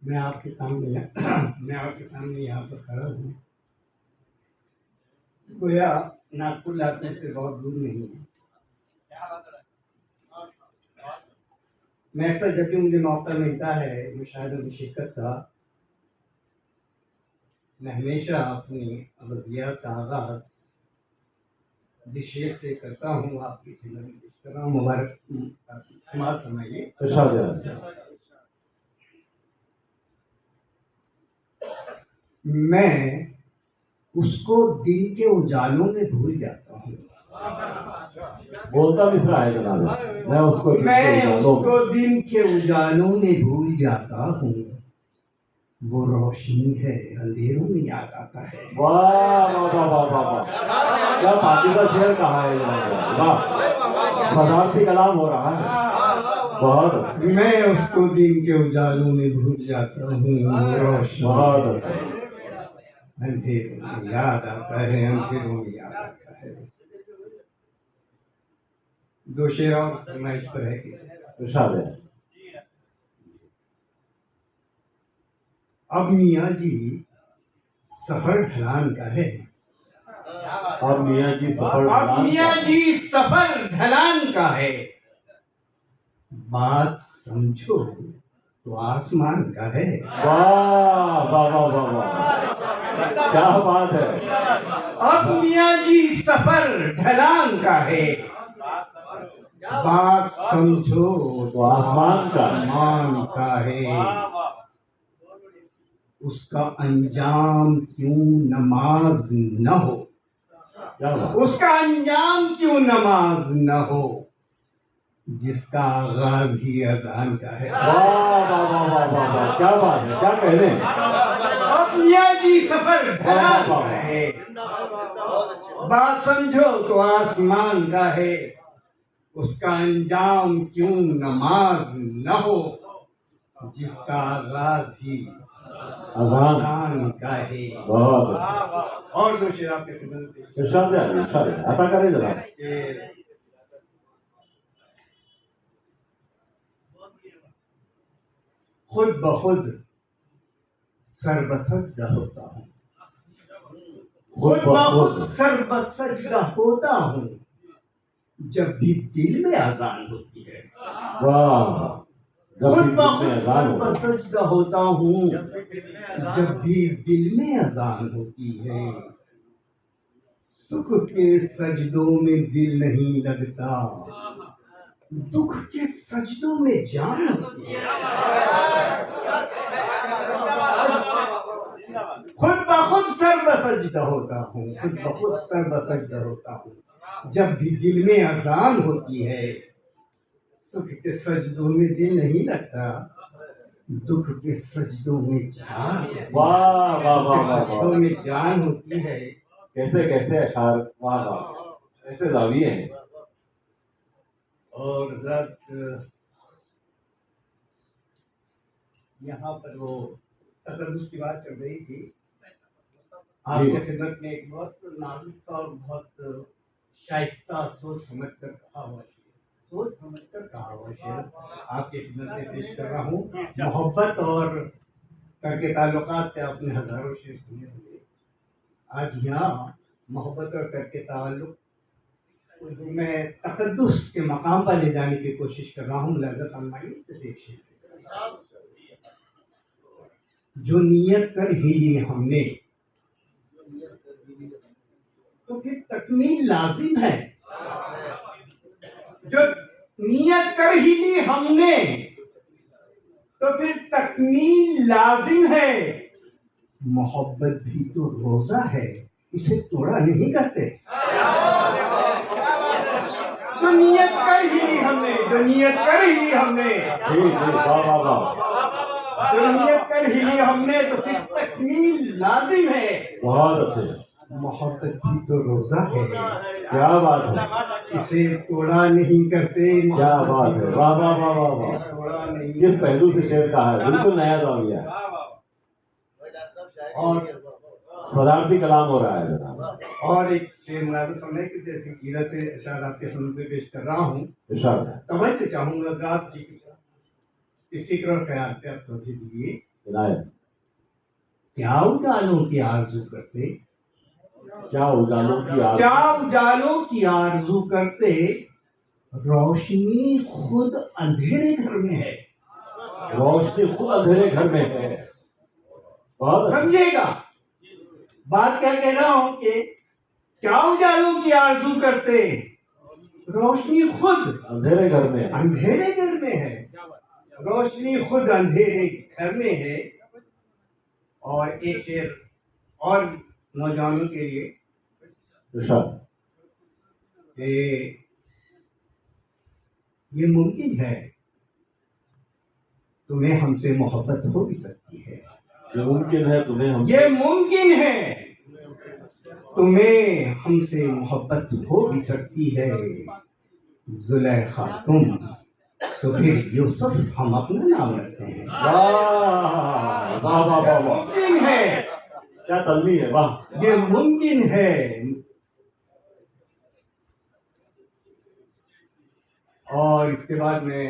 میں آپ کے سامنے یہاں پر کھڑا ہوں، گویا ناگپور لاکھوں سے بہت دور نہیں ہے۔ میں اکثر جب بھی مجھے موقع ملتا ہے مشاہدوں میں شرکت کا، میں ہمیشہ اپنی ابدیات کا آغاز جس شعر سے کرتا ہوں آپ کی خدمت میں پیش کر رہا ہوں، مبارک سماعت فرمائیے۔ میں اس کو دن کے اجالوں میں بھول جاتا ہوں، بولتا مصرا ہے جناب، میں اس کو دن کے اجالوں میں بھول جاتا ہوں، وہ روشنی ہے اندھیروں میں یاد آتا ہے۔ واہ واہ واہ واہ واہ، کیا پاکیزہ شعر کہا ہے جناب، واہ، صدارتی کلام ہو رہا ہے بہت۔ میں اس کو دن کے اجالوں میں بھول جاتا ہوں، وہ روشنی بہت اندھیروں میں یاد آتا ہے، اندھیروں میں یاد آتا ہے۔ دو شعر اور فرمائش پر ہے کہ ارشاد ہے۔ اب میاں جی سفر ڈھلان کا ہے، اب میاں جی سفر ڈھلان کا ہے، بات سمجھو تو آسمان کا ہے۔ واہ واہ واہ واہ واہ، کیا بات ہے۔ اب میاں جی سفر ڈھلان کا ہے، بات سمجھو تو آسمان کا ہے، اس کا انجام کیوں نماز نہ ہو، اس کا انجام کیوں نماز نہ ہو، جس کا آغاز ہی اذان کا ہے۔ واہ واہ واہ واہ واہ واہ، کیا بات ہے، کیا کہنے۔ اب میاں جی سفر ڈھلان کا ہے، بات سمجھو تو آسمان کا ہے، اس کا انجام کیوں نماز نہ ہو، جس کا آغاز ہی اذان کا ہے۔ بہت اور دو شعر آپ کے خدمت میں ارشاد ہے، ارشاد ہے، عطا کرے جناب۔ خود بخود سر بسجدہ ہوتا ہوں، خود بخود سر بسجدہ ہوتا ہوں، جب بھی دل میں اذان ہوتی ہے۔ واہ، خود بخود سر بسجدہ ہوتا ہوں، جب بھی دل میں اذان ہوتی ہے، سکھ کے سجدوں میں دل نہیں لگتا، دکھ کے سجدوں میں جان ہوتی ہے۔ خود بخود سر بسجدہ ہوتا ہوں، خود بخود سر بسجدہ ہوتا ہوں، جب بھی دل میں اذان ہوتی ہے، سکھ کے سجدوں میں دل نہیں لگتا، دکھ کے سجدوں میں جان ہوتی ہے۔ واہ واہ واہ واہ سجدوں واہ، میں جان ہوتی ہے۔ کیسے کیسے اشعار، واہ واہ، ایسے زاویے ہیں۔ اور ذات یہاں پر وہ تقدس کی بات چل رہی تھی، آپ کی خدمت میں ایک بہت نازک سا اور بہت شائستہ سوچ سمجھ کر کہا ہوا شعر آپ کی خدمت میں پیش کر رہا ہوں۔ محبت اور کر کے تعلقات پہ آپ نے ہزاروں شعر سنے ہوں گے، آج یہاں محبت اور کر کے تعلق کو میں تقدس کے مقام پر لے جانے کی کوشش کر رہا ہوں۔ ملاحظہ فرمائیے صرف ایک شعر جو نیت کر ہی لی ہم نے تو پھر تکمیل لازم ہے، جو نیت کر ہی لی ہم نے تو پھر تکمیل لازم ہے، محبت بھی تو روزہ ہے، اسے توڑا نہیں کرتے۔ جو نیت کر ہی لی ہم نے، جو نیت کر ہی لی ہم نے، جی جی، واہ واہ واہ، جو نیت کر ہی لی ہم نے تو پھر تکمیل لازم ہے، بہت اچھے، محبت بھی تو روزہ ہے، کیا بات ہے، اسے توڑا نہیں کرتے۔ کیا بات ہے، واہ واہ واہ واہ واہ، توڑا نہیں کس پہلو سے شعر کہا ہے، بالکل نیا زاویہ ہے، اور صدارتی کلام ہو رہا ہے جناب۔ اور ایک شعر ملاحظہ فرمائے کہ جیسے سیرت سے اشعار آپ کے سامنے پہ پیش کر رہا ہوں، ارشاد ہے۔ توجہ چاہوں گا ذات کی فکر اور خیال پہ آپ توجہ دیجیے۔ इनायत क्या उजालों की आरजू करते, क्या उजालों की आग, क्या उजालों की आरजू करते, रोशनी खुद अंधेरे घर में है। रोशनी खुद अंधेरे घर में है। बहुत अच्छा। समझेगा बात क्या कह रहा हूं कि क्या उजालों की आरजू करते, रोशनी खुद अंधेरे घर में है। अंधेरे घर में है। रोशनी खुद अंधेरे घर में है। और एक शेर और नौजवानों के लिए इरशाद। कि ये मुमकिन है तुम्हें हमसे मोहब्बत हो भी सकती है। ये मुमकिन है तुम्हें हम, ये मुमकिन है तुम्हें हमसे मोहब्बत हो भी सकती है। जुलेखा तुम तो फिर यूसुफ हम अपना नाम रखते हैं। वाह वाह वाह वाह वाह, मुमकिन है, क्या तल्मी है, वाह। ये मुमकिन है। और इसके बाद मैं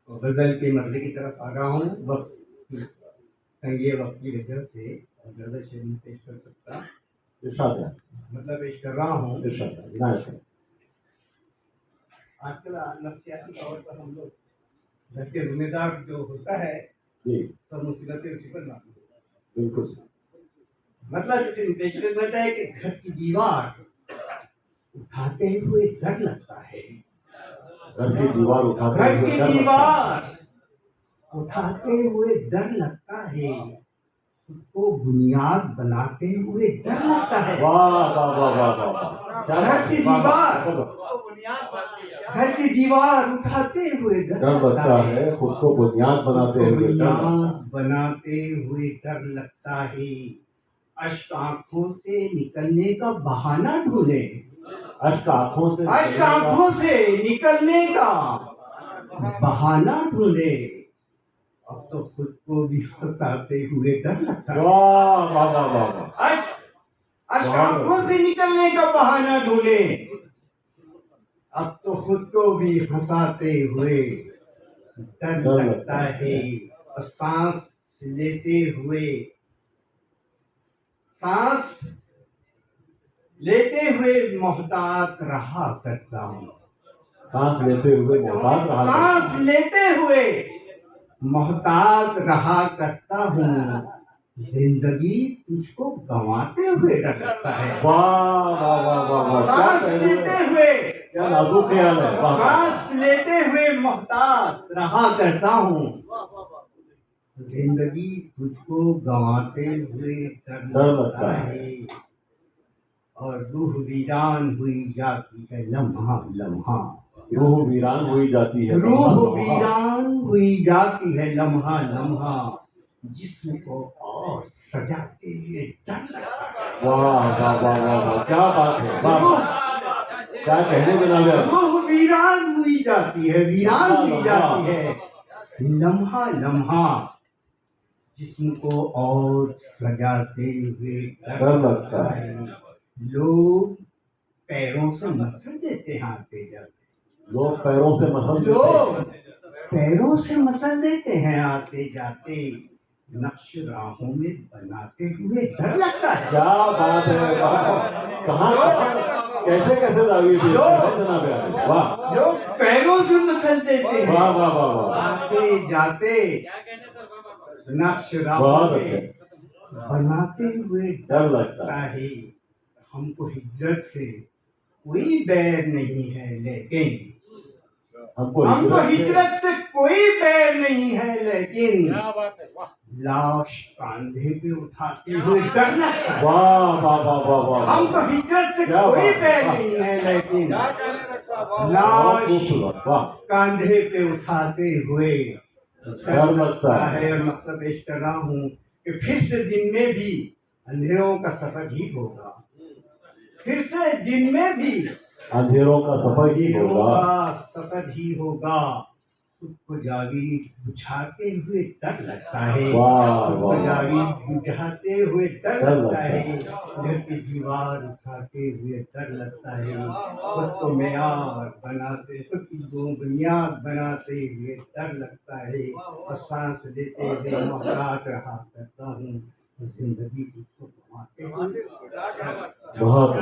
गजल के मरने की तरफ आ रहा हूँ। ये वक्त की वजह से गजल शेर नहीं पेश कर सकता, इरशाद है, मतलब पेश कर रहा हूँ। इरशाद है, इनायत है। आजकल नफ्सियाती तौर पर हम लोग घर के जिम्मेदार जो होता है जी सब मुसीबतें उसी पर लागू होती हैं। बिल्कुल। मतलब जैसे पेश करता है कि घर की दीवार उठाते हुए डर लगता है। घर की दीवार उठाते घर हुए की डर लगता है। दीवार उठाते हुए डर लगता है। उसको बुनियाद बनाते हुए डर लगता है। वाह वाह वाह वाह वाह वाह, क्या घर बात की है, वाह, वाह, दीवार वाह। घर की दीवार उठाते हुए डर लगता है, खुद को बुनियाद बनाते हुए डर लगता है। बुनियाद बनाते हुए डर लगता है। अश्क आंखों से निकलने का बहाना ढूंढे, अश्क आंखों से अश्क आंखों से निकलने का बहाना ढूंढे। अब तो खुद को भी हंसाते हुए डर लगता है। वाह वाह वाह वाह वाह, अश्क आंखों से निकलने का बहाना ढूंढे। अब तो खुद को भी हंसाते हुए डर लगता है। और सांस लेते हुए मोहतात रहा करता हूँ। सांस लेते हुए मोहताज रहा सांस करता हूँ। लेते हुए मोहतात रहा करता हूँ। जिंदगी तुझको गंवाते हुए डर लगता है। वाह वाह वाह वाह वाह, क्या सांस कह रहे लेते हैं, हुए क्या नाजुक ख्याल है, वाह वाह। सांस लेते हुए मोहतात रहा करता हूँ। जिंदगी तुझको गंवाते हुए डर लगता है। और रूह वीरान हुई जाती है लम्हा लम्हा। रूह वीरान हुई जाती है, रूह वीरान हुई जाती है लम्हा लम्हा। जिस्म को और सजाते हुए डर लगता है। वाह वाह वाह वाह वाह, क्या बात है, वाह वाह, क्या कहने जनाब। रूह वीरान हुई जाती है, वीरान हुई जाती है लम्हा लम्हा। जिस्म को और सजाते हुए डर लगता है। लोग पैरों से मसल देते हैं आते जाते। लोग पैरों से मसल देते लोग हैं। पैरों से मसल देते हैं आते जाते। नक्श राहों में बनाते हुए डर लगता है। क्या बात है, वाह, कहाँ कैसे कैसे दावी पेश कर रहे हैं जनाब यार, वाह। लोग पैरों से मसल देते हैं वाह वाह वाह वाह, आते जाते। नक्श राहों बहुत में अच्छे, बनाते हुए डर लगता है। है। हमको हिजरत से कोई बैर नहीं है, लेकिन हमको हिजरत से कोई बैर नहीं है, लेकिन लाश कांधे पे उठाते हुए डर लगता है। वाह वाह वाह वाह वाह, हमको हिजरत से क्या कोई बात है, बैर वाह। नहीं है, लेकिन बहुत लाश खूबसूरत, वाह। कांधे पे उठाते हुए डर लगता है। और मतलब पेश कर रहा हूँ कि फिर से दिन में भी अंधेरों का सफर ही होगा। फिर से दिन में भी अंधेरों का सफर ही अंधेरों होगा। का सफर ही होगा। खुद को जागीर बुझाते हुए डर लगता है, वाह, खुद को वाह। जागीर बुझाते हुए डर डर लगता लगता है, है। घर की दीवार उठाते हुए डर लगता है, खुद को मेयार बनाते, खुद को बुनियाद बनाते हुए डर लगता है, और सांस लेते हुए मोहताज रहा करता हूँ जिंदगी को गंवाते हुए। बहुत